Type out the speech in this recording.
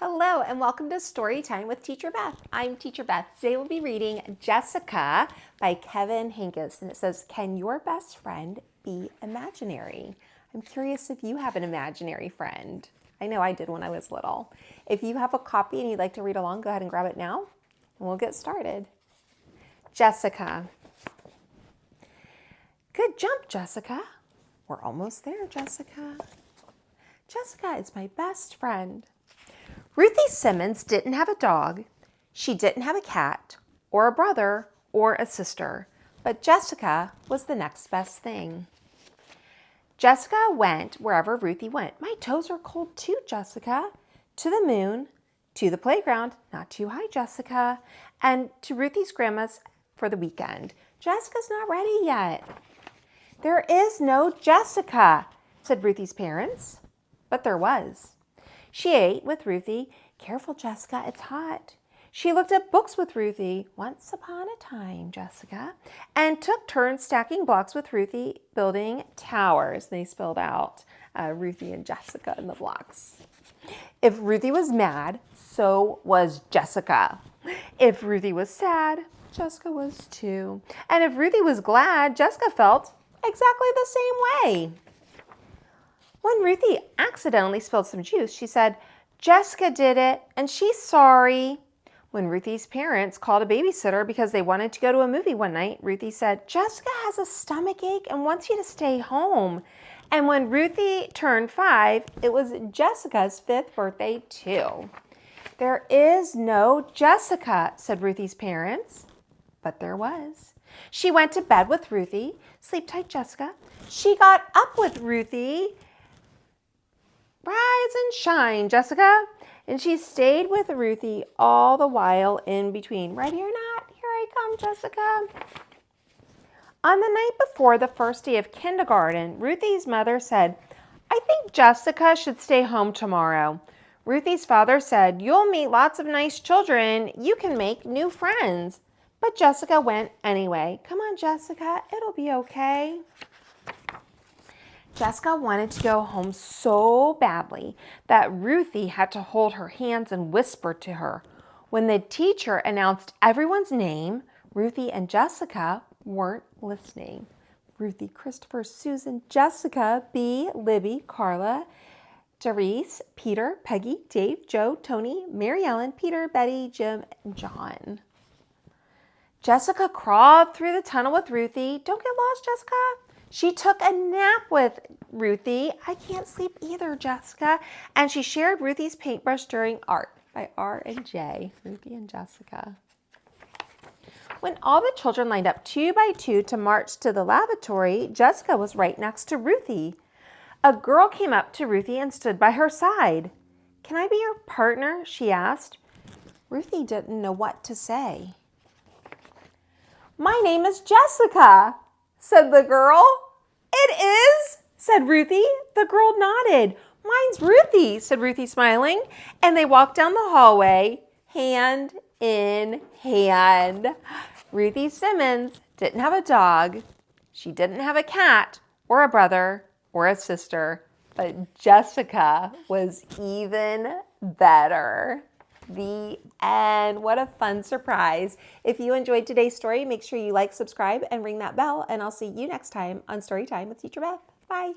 Hello and welcome to Storytime with Teacher Beth. I'm Teacher Beth. Today we'll be reading Jessica by Kevin Hinckus, and it says, "Can your best friend be imaginary?" I'm curious if you have an imaginary friend. I know I did when I was little. If you have a copy and you'd like to read along, go ahead and grab it now and we'll get started. Jessica. Good jump, Jessica. We're almost there, Jessica. Jessica is my best friend. Ruthie Simmons didn't have a dog, she didn't have a cat, or a brother, or a sister, but Jessica was the next best thing. Jessica went wherever Ruthie went. My toes are cold too, Jessica. To the moon, to the playground, not too high, Jessica, and to Ruthie's grandma's for the weekend. Jessica's not ready yet. There is no Jessica, said Ruthie's parents, but there was. She ate with Ruthie. Careful, Jessica, it's hot. She looked at books with Ruthie. Once upon a time, Jessica. And took turns stacking blocks with Ruthie, building towers. They spelled out Ruthie and Jessica in the blocks. If Ruthie was mad, so was Jessica. If Ruthie was sad, Jessica was too. And if Ruthie was glad, Jessica felt exactly the same way. When Ruthie accidentally spilled some juice, she said, "Jessica did it, and she's sorry." When Ruthie's parents called a babysitter because they wanted to go to a movie one night, Ruthie said, "Jessica has a stomach ache and wants you to stay home." And when Ruthie turned 5, it was Jessica's 5th birthday too. There is no Jessica, said Ruthie's parents, but there was. She went to bed with Ruthie. Sleep tight, Jessica. She got up with Ruthie. Rise and shine, Jessica. And she stayed with Ruthie all the while in between. Ready or not, here I come, Jessica. On the night before the first day of kindergarten, Ruthie's mother said, "I think Jessica should stay home tomorrow." Ruthie's father said, "You'll meet lots of nice children. You can make new friends." But Jessica went anyway. Come on, Jessica, it'll be okay. Jessica wanted to go home so badly that Ruthie had to hold her hands and whisper to her. When the teacher announced everyone's name, Ruthie and Jessica weren't listening. Ruthie, Christopher, Susan, Jessica, Bea, Libby, Carla, Therese, Peter, Peggy, Dave, Joe, Tony, Mary Ellen, Peter, Betty, Jim, and John. Jessica crawled through the tunnel with Ruthie. Don't get lost, Jessica. She took a nap with Ruthie. I can't sleep either, Jessica. And she shared Ruthie's paintbrush during art by R and J, Ruthie and Jessica. When all the children lined up 2 by 2 to march to the lavatory, Jessica was right next to Ruthie. A girl came up to Ruthie and stood by her side. "Can I be your partner?" she asked. Ruthie didn't know what to say. "My name is Jessica," said the girl. "It is?" said Ruthie. The girl nodded. "Mine's Ruthie," said Ruthie, smiling. And they walked down the hallway, hand in hand. Ruthie Simmons didn't have a dog. She didn't have a cat or a brother or a sister, but Jessica was even better. The end. What a fun surprise. If you enjoyed today's story, make sure you like, subscribe, and ring that bell, and I'll see you next time on Storytime with Teacher Beth. Bye.